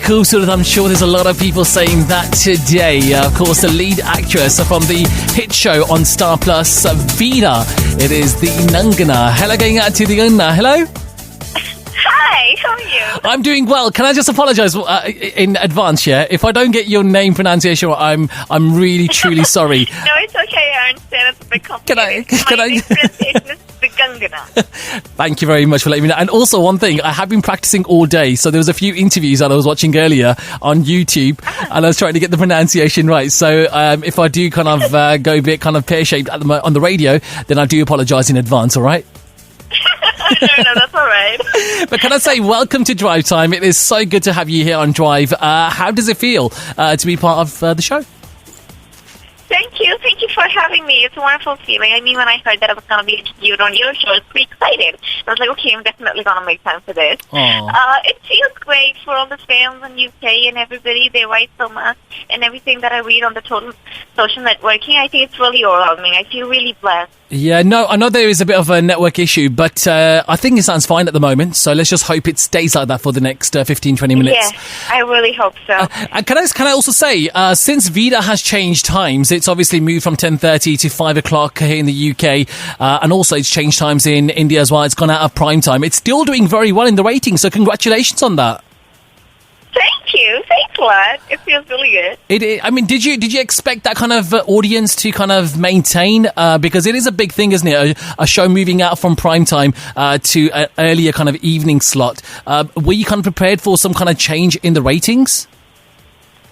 Cool, so I'm sure there's a lot of people saying that today. Of course, the lead actress from the hit show on Star Plus, Vida. It is Dignangana. Hello, going out to Dignangana. Hello. Hi, how are you? I'm doing well. Can I just apologise in advance? Yeah, if I don't get your name pronunciation, I'm really truly sorry. No, it's okay. I understand. It's a big complicated. Can I? My pronunciation is Dignangana. Thank you very much for letting me know. And also, one thing, I have been practicing all day. So there was a few interviews that I was watching earlier on YouTube, and I was trying to get the pronunciation right. So if I do kind of go a bit kind of pear-shaped on the radio, then I do apologise in advance. All right. No, that's all right. But can I say, welcome to Drive Time. It is so good to have you here on Drive. How does it feel to be part of the show? Thank you for having me. It's a wonderful feeling. I mean, when I heard that I was going to be interviewed on your show, I was pretty excited. I was like, okay, I'm definitely going to make time for this. It feels great for all the fans in UK and everybody. They write so much, and everything that I read on the total social networking, I think it's really overwhelming. I feel really blessed. Yeah, no, I know there is a bit of a network issue, but I think it sounds fine at the moment. So let's just hope it stays like that for the next 15, 20 minutes. Yeah, I really hope so. Can I also say, since Vida has changed times, it's obviously moved from 10:30 to 5 o'clock here in the UK, and also it's changed times in India as well. It's gone out of prime time. It's still doing very well in the ratings, so congratulations on that. Thank you. Thanks a lot. It feels really good. I mean, did you expect that kind of audience to kind of maintain? Because it is a big thing, isn't it? A show moving out from prime time to an earlier kind of evening slot. Were you kind of prepared for some kind of change in the ratings?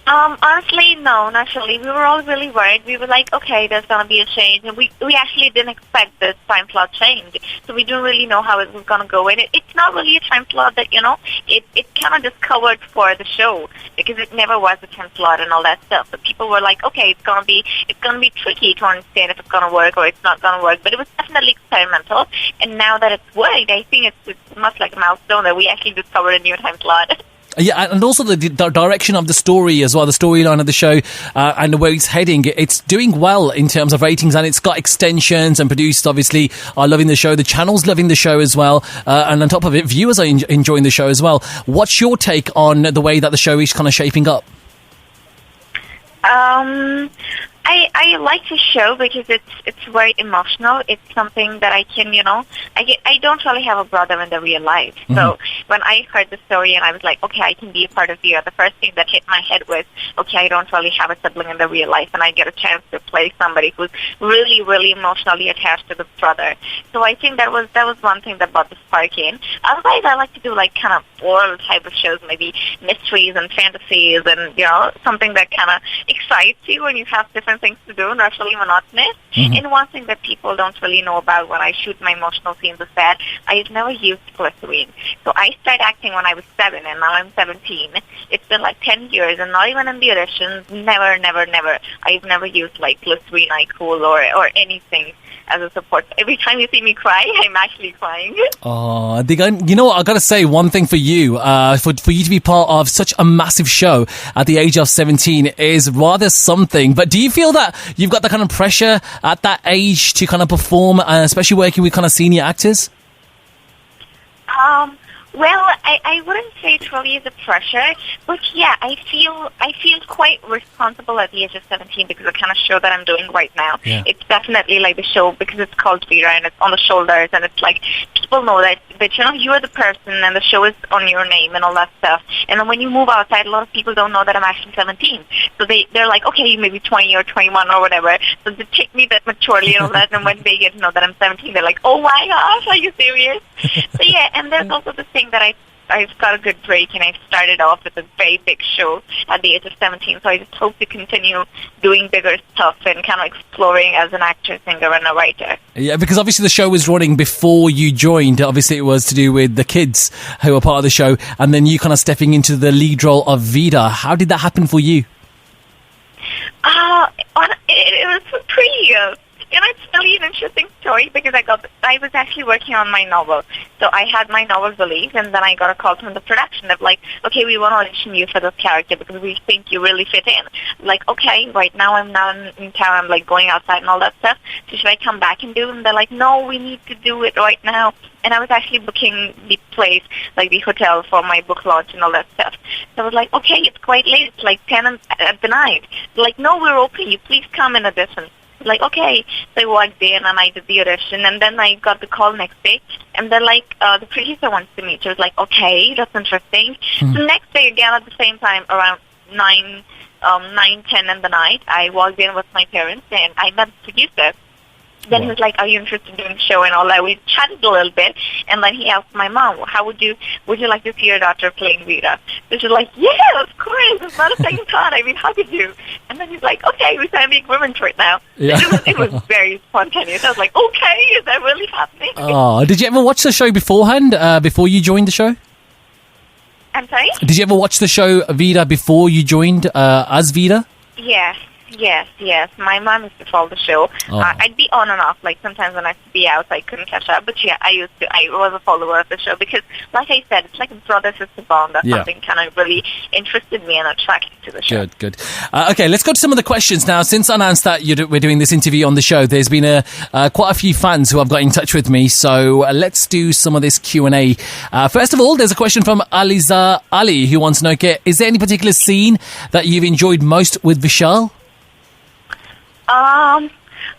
Honestly, no, not really. We were all really worried. We were like, okay, there's going to be a change. And we actually didn't expect this time slot change. So we didn't really know how it was going to go. And it's not really a time slot that, it kind of just covered for the show because it never was a time slot and all that stuff. But people were like, okay, it's going to be tricky to understand if it's going to work or it's not going to work. But it was definitely experimental. And now that it's worked, I think it's much like a milestone that we actually discovered a new time slot. Yeah, and also the direction of the story as well, the storyline of the show and where it's heading. It's doing well in terms of ratings, and it's got extensions, and producers obviously are loving the show. The channel's loving the show as well. And on top of it, viewers are enjoying the show as well. What's your take on the way that the show is kind of shaping up? I like the show because it's very emotional. It's something that I can, I don't really have a brother in the real life. Mm-hmm. So when I heard the story and I was like, okay, I can be a part of Vida, the first thing that hit my head was, okay, I don't really have a sibling in the real life, and I get a chance to play somebody who's really, really emotionally attached to the brother. So I think that was one thing that brought the spark in. Otherwise, I like to do like kind of world type of shows, maybe mysteries and fantasies, and something that kind of excites you when you have different things to do, not really monotonous. Mm-hmm. And one thing that people don't really know about when I shoot my emotional scenes is that I've never used glycerine. So I started acting when I was 7, and now I'm 17. It's been like 10 years, and not even in the auditions, never. I've never used like glycerine, iCool, or anything as a support. Every time you see me cry, I'm actually crying. Oh, you know what? I got to say one thing for you. For you to be part of such a massive show at the age of 17 is rather something. But do you feel that you've got the kind of pressure at that age to kind of perform, especially working with kind of senior actors? Well, I wouldn't say it really is a pressure, but yeah, I feel quite responsible at the age of 17 because the kind of show that I'm doing right now, yeah. It's definitely like the show because it's called Vida and it's on the shoulders, and it's like people know that you are the person and the show is on your name and all that stuff. And then when you move outside, a lot of people don't know that I'm actually 17. So they're like, okay, you may be 20 or 21 or whatever. So they take me that maturely and all that, and when they get to know that I'm 17, they're like, oh my gosh, are you serious? So yeah, and there's also the thing that I've got a good break, and I've started off with a very big show at the age of 17, so I just hope to continue doing bigger stuff and kind of exploring as an actor, singer, and a writer. Yeah, because obviously the show was running before you joined. Obviously it was to do with the kids who were part of the show, and then you kind of stepping into the lead role of Vida. How did that happen for you? It was pretty it's really an interesting story because I was actually working on my novel. So I had my novel released, and then I got a call from the production of like, okay, we want to audition you for this character because we think you really fit in. Like, okay, right now I'm not in town, I'm like going outside and all that stuff. So should I come back and do it? And they're like, no, we need to do it right now. And I was actually booking the place, like the hotel for my book launch and all that stuff. So I was like, okay, it's quite late. It's like 10 at the night. They're like, no, we're open. You please come in audition. Like, okay. So I walked in and I did the audition, and then I got the call next day, and they're like, the producer wants to meet you. I was like, okay, that's interesting. So next day again at the same time, around 9, 10 in the night, I walked in with my parents and I met the producer. Then he was like, are you interested in doing the show and all that? We chatted a little bit, and then he asked my mom, would you like to see your daughter playing Veera? So she's like, yeah, of course, it's not a second thought. I mean, how could you? And then he's like, okay, we're trying to make women right now. Yeah. It was very spontaneous. I was like, okay, is that really happening? Oh, did you ever watch the show beforehand, before you joined the show? I'm sorry? Did you ever watch the show Veera before you joined as Veera? Yes. My mom used to follow the show. Oh. I'd be on and off. Like sometimes when I used to be out, I couldn't catch up. But yeah, I was a follower of the show because, like I said, it's like a brother-sister bond. That's something kind of really interested me and attracted to the show. Good. Okay, let's go to some of the questions now. Since I announced that we're doing this interview on the show, there's been quite a few fans who have got in touch with me. So let's do some of this Q&A. First of all, there's a question from Aliza Ali who wants to know, okay, is there any particular scene that you've enjoyed most with Vishal?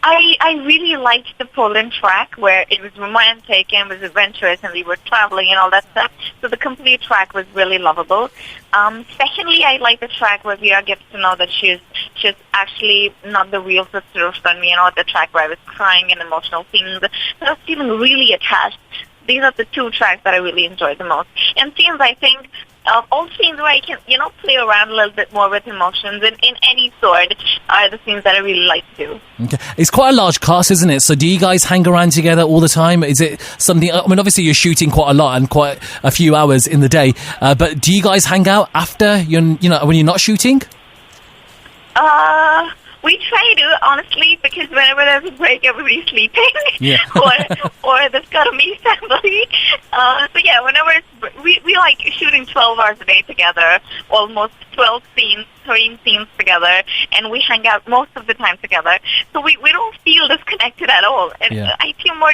I really liked the Poland track where it was romantic and was adventurous and we were traveling and all that stuff. So the complete track was really lovable. Secondly, I like the track where Veera gets to know that she's actually not the real sister of Sunny, the track where I was crying and emotional scenes. So I was feeling really attached. These are the two tracks that I really enjoyed the most. And scenes, I think, all scenes where I can, play around a little bit more with emotions in any sort are the scenes that I really like to do. Okay. It's quite a large cast, isn't it? So do you guys hang around together all the time? Is it something, I mean, obviously you're shooting quite a lot and quite a few hours in the day, but do you guys hang out after, when you're not shooting? We try to, honestly, because whenever there's a break, everybody's sleeping. Yeah. or they've got to meet somebody. So yeah, whenever we like shooting 12 hours a day together, almost 12 scenes, 13 scenes together, and we hang out most of the time together. So we don't feel disconnected at all. And I feel more,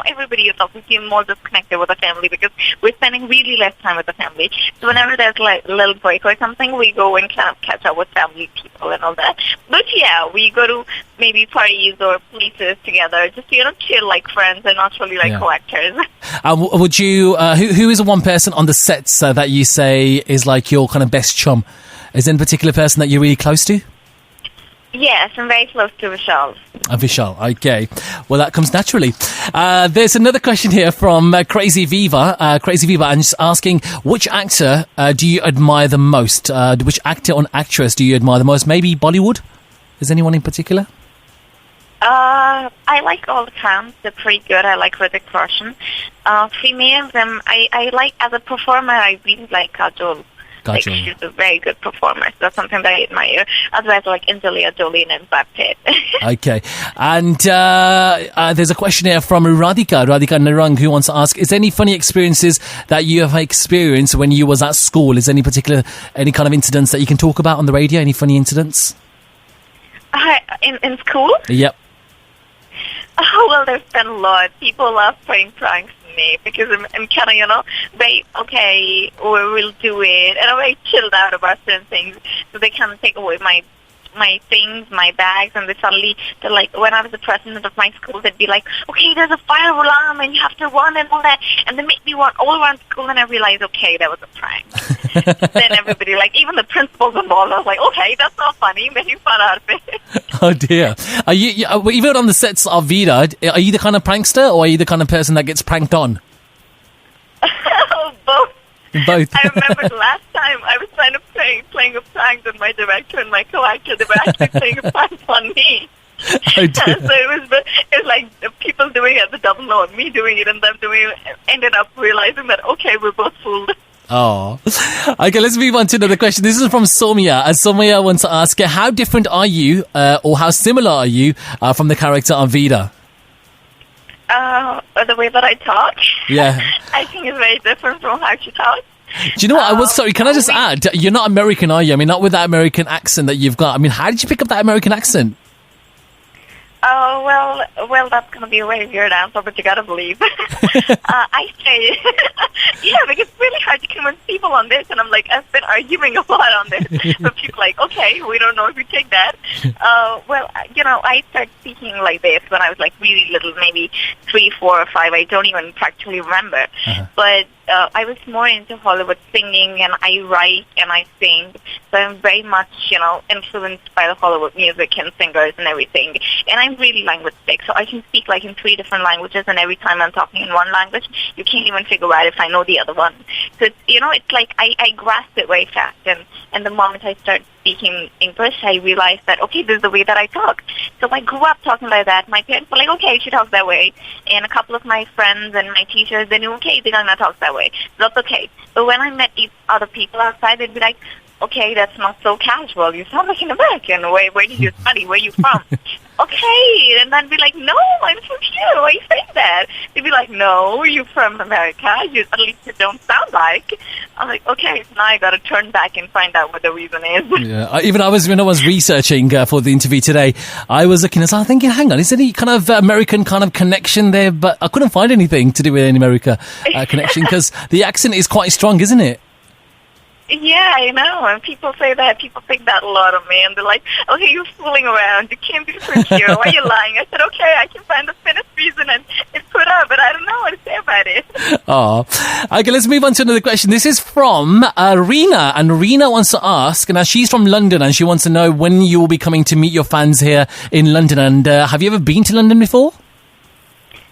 everybody is also feel more disconnected with the family because we're spending really less time with the family. So whenever there's like a little break or something, we go and kind of catch up with family people and all that. But yeah, we go to maybe parties or places together, just chill like friends and not really like co-actors. Would you? Who is the one person on the sets that you say is like your kind of best chum? Is there a particular person that you're really close to? Yes, I'm very close to Vishal. Vishal, okay. Well, that comes naturally. There's another question here from Crazy Viva. Crazy Viva, and just asking, which actor do you admire the most? Which actor or actress do you admire the most? Maybe Bollywood? Is anyone in particular? I like all the clowns. They're pretty good. I like Hrithik Roshan. Females, I like, as a performer, I really like Kajol. Like, she's a very good performer. So that's something that I admire. Otherwise, I like Angelina Jolie and Brad Pitt. Okay. And there's a question here from Radhika Narang, who wants to ask, is there any funny experiences that you have experienced when you was at school? Is there any kind of incidents that you can talk about on the radio? Any funny incidents? In school? Yep. Oh, well, there's been a lot. People love playing pranks on me because I'm kind of, very, okay, or we'll do it. And I'm very chilled out about certain things. So they kind of take away my things, my bags, and they're like, when I was the president of my school, they'd be like, okay, there's a fire alarm and you have to run and all that. And they make me run all around school, and I realized, okay, that was a prank. Then everybody, like, even the principals involved, I was like, okay, that's not funny, making fun out of it. Oh dear. Are you even on the sets of Veera, are you the kind of prankster, or are you the kind of person that gets pranked on? Both. Both. I remember the last time I was trying to playing a prank on my director and my co-actor. They were actually playing a prank on me. Oh dear. So it was like people doing it, the double on me doing it, and them doing it, ended up realizing that, okay, we're both fooled. Oh. Okay, let's move on to another question. This is from Soumya. And Soumya wants to ask, how different are you, or how similar are you from the character of Veera? The way that I talk, Yeah. I think is very different from how she talks. Do you know what? Sorry, can I just add? You're not American, are you? I mean, not with that American accent that you've got. I mean, how did you pick up that American accent? Oh, well, that's going to be a very weird answer, but you got to believe. I say, yeah, because it's really hard to convince people on this, and I'm like, I've been arguing a lot on this. But people are like, okay, we don't know if you take that. Well, I started speaking like this when I was like really little, maybe 3, 4, or 5. I don't even practically remember. But I was more into Hollywood singing, and I write and I sing. So I'm very much, influenced by the Hollywood music and singers and everything. And I'm really language sick, so I can speak like in 3 different languages, and every time I'm talking in one language, you can't even figure out if I know the other one. So, it's like I grasp it very fast. And the moment I start speaking English, I realized that, okay, this is the way that I talk. So I grew up talking like that. My parents were like, okay, she talks that way. And a couple of my friends and my teachers, they knew, okay, Dignangana talks that way. So that's okay. But when I met these other people outside, they'd be like, okay, that's not so casual. You sound like an American. Where did you study? Where are you from? Okay. And I'd be like, no, I'm from here. Why are you saying that? They'd be like, no, you're from America. At least you don't sound like. I'm like, okay, so now I got to turn back and find out what the reason is. Yeah, when I was researching for the interview today, I was looking and I was thinking, hang on, is there any kind of American kind of connection there? But I couldn't find anything to do with any America connection, because the accent is quite strong, isn't it? Yeah, I know, and people say that. People think that a lot of me, and they're like, okay, you're fooling around. You can't be from here. Why are you lying? I said, okay, I can find the finished reason and put up, but I don't know what to say about it. Oh, okay, let's move on to another question. This is from Reena, and Reena wants to ask, now she's from London, and she wants to know when you will be coming to meet your fans here in London, and have you ever been to London before?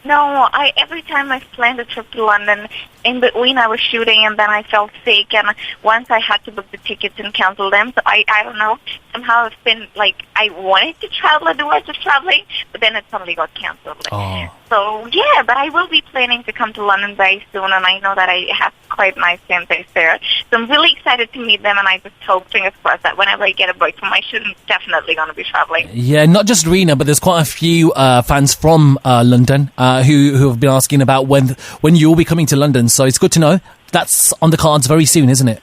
No, every time I've planned a trip to London, in between I was shooting and then I felt sick, and once I had to book the tickets and cancel them. So I don't know, somehow it's been like I wanted to travel at the worst of traveling, but then it suddenly got cancelled. Oh. So yeah, but I will be planning to come to London very soon, and I know that I have quite nice fan base there. So I'm really excited to meet them, and I just hope, fingers crossed, that whenever I get a break from my shoot, I'm definitely going to be traveling. Yeah, not just Reena, but there's quite a few fans from London who have been asking about when you'll be coming to London. So it's good to know that's on the cards very soon, isn't it?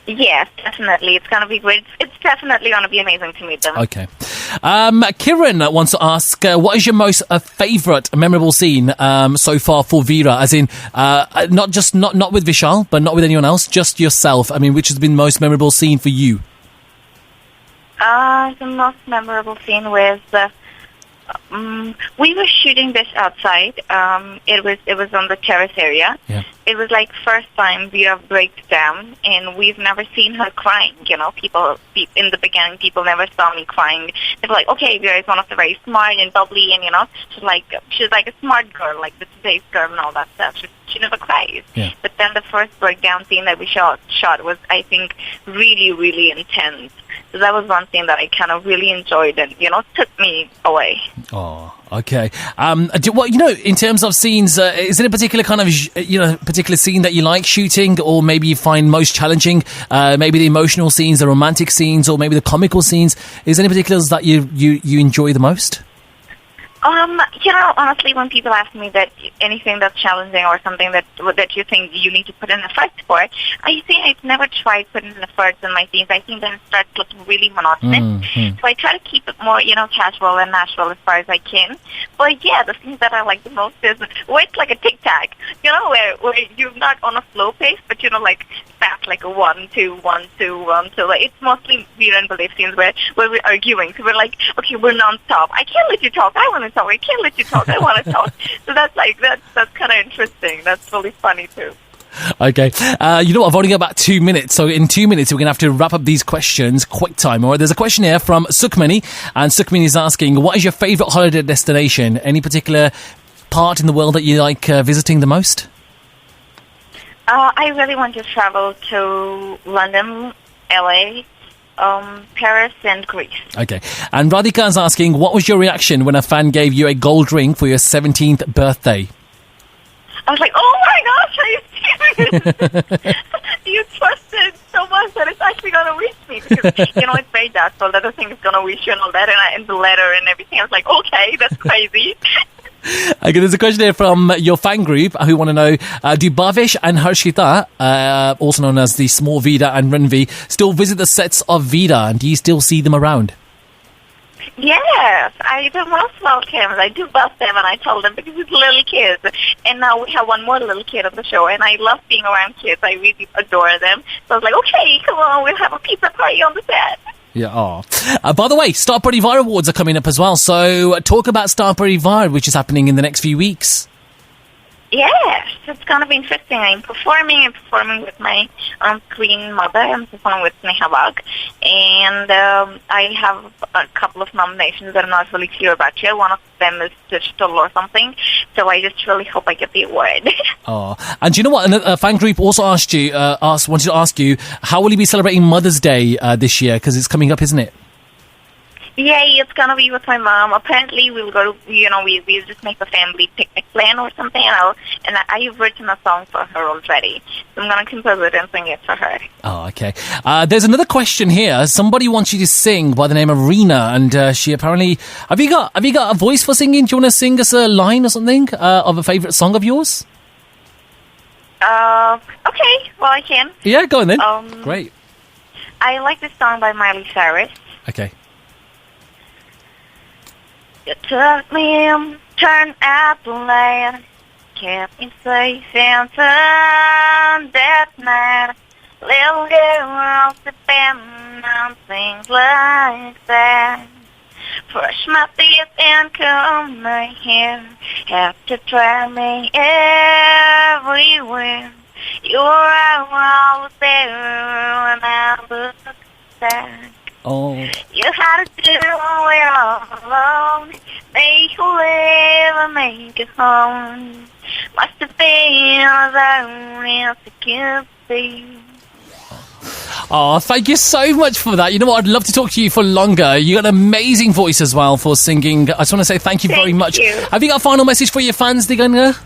Yes, definitely. It's going to be great. It's definitely going to be amazing to meet them. Okay. Kiran wants to ask, what is your most favourite memorable scene so far for Veera? As in, not with Vishal, but not with anyone else, just yourself. I mean, which has been the most memorable scene for you? The most memorable scene was we were shooting this outside. It was on the terrace area. Yeah. It was like first time Veera breaks down, and we've never seen her crying. People in the beginning, people never saw me crying. They were like, okay, Veera is one of the very smart and bubbly, and she's like a smart girl, like the today's girl and all that stuff. She never cries. Yeah. But then the first breakdown scene that we shot was, I think, really, really intense. So that was one scene that I kind of really enjoyed and, took me away. Oh, okay. In terms of scenes, is there a particular kind of, particular scene that you like shooting, or maybe you find most challenging? Maybe the emotional scenes, the romantic scenes, or maybe the comical scenes. Is there any particulars that you enjoy the most? Honestly, when people ask me that anything that's challenging or something that you think you need to put in effort for, I say I've never tried putting in efforts in my scenes. I think then it starts looking really monotonous. Mm-hmm. So I try to keep it more, casual and natural as far as I can. But yeah, the scenes that I like the most is where it's like a tic-tac, where you're not on a slow pace, but like fast, like a 1, 2, 1, 2, 1, 2. Like, it's mostly Veera and Belief scenes where we're arguing. So we're like, okay, we're non-stop. I can't let you talk. I want to talk. I can't let you talk. I want to talk. So that's kind of interesting. That's really funny too. Okay. I've only got about 2 minutes. So in 2 minutes, we're going to have to wrap up these questions quick time. All right. There's a question here from Sukhmani, and Sukhmani is asking, what is your favourite holiday destination? Any particular part in the world that you like visiting the most? I really want to travel to London, LA, Paris and Greece. Okay. And Radhika is asking, what was your reaction when a fan gave you a gold ring for your 17th birthday? I was like, oh my gosh, are you serious? you trust it so much that it's actually going to reach me? Because, it's very doubtful that the thing is going to reach you and all that, and the letter and everything. I was like, okay, that's crazy. Okay, there's a question here from your fan group who want to know, do Bhavesh and Harshita, also known as the Small Vida and Ranvi, still visit the sets of Vida, and do you still see them around? Yes, I do most welcomes. I do bust them, and I told them because it's little kids. And now we have one more little kid on the show, and I love being around kids. I really adore them. So I was like, okay, come on, we'll have a pizza party on the set. Yeah. By the way, Star Parivar Awards are coming up as well. So talk about Star Parivar, which is happening in the next few weeks. Yes, it's going to be interesting. I'm performing with my Queen mother. I'm performing with Sneha Wagh. And I have a couple of nominations that I'm not really clear about yet. One of them is digital or something. So I just really hope I get the award. And do you know what? A fan group also wanted to ask you, how will you be celebrating Mother's Day this year? Because it's coming up, isn't it? Yeah, it's going to be with my mom. Apparently, we'll go to, we'll just make a family picnic plan or something. And I've written a song for her already. So I'm going to compose it and sing it for her. Oh, okay. There's another question here. Somebody wants you to sing by the name of Reena, and she apparently... Have you got a voice for singing? Do you want to sing us a line or something of a favourite song of yours? Okay, well, I can. Yeah, go on then. Great. I like this song by Miley Cyrus. Okay. You took me in, turned out the light, kept me safe and sound that night. Little girls depend on things like that. Brush my teeth and comb my hair, have to try me everywhere. You were always there when I looked back. Oh. You had to do it all alone. Make a live and make it home. Must have been as I could be. Oh, thank you so much for that. You know what? I'd love to talk to you for longer. You got an amazing voice as well for singing. I just want to say thank you very much. You. Have you got a final message for your fans, Dignangana?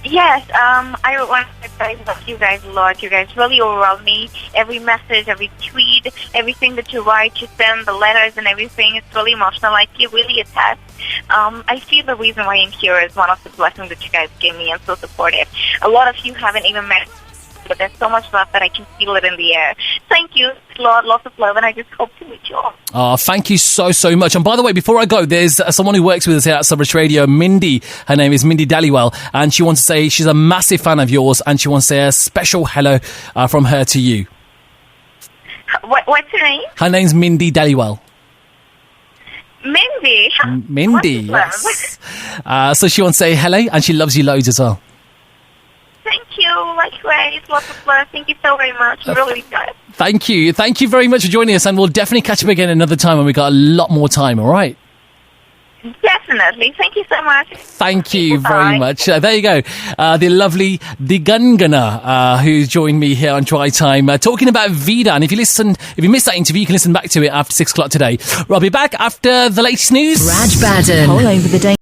Yes, I want to say I love you guys a lot. You guys really overwhelm me. Every message, every tweet, everything that you write, you send, the letters and everything, it's really emotional. I feel really attached. I feel the reason why I'm here is one of the blessings that you guys gave me and so supportive. A lot of you haven't even met, but there's so much love that I can feel it in the air. Thank you, Lord, lots of love, and I just hope to meet you all. Oh, thank you so much. And by the way, before I go, there's someone who works with us here at Subrich Radio, Mindy. Her name is Mindy Dhaliwal, and she wants to say she's a massive fan of yours, and she wants to say a special hello from her to you. What's her name? Her name's Mindy Dhaliwal. Mindy. Mindy, yes. So she wants to say hello, and she loves you loads as well. Thank you. Likewise. Lots of love. Thank you so very much. Really good. Thank you. Thank you very much for joining us, and we'll definitely catch up again another time when we got a lot more time, all right? Definitely. Thank you so much. Thank you very much. There you go. The lovely Dignangana, who joined me here on Dry Time, talking about Vida. And if you missed that interview, you can listen back to it after 6 o'clock today. I'll be back after the latest news. Raj Baddhan. All over the day.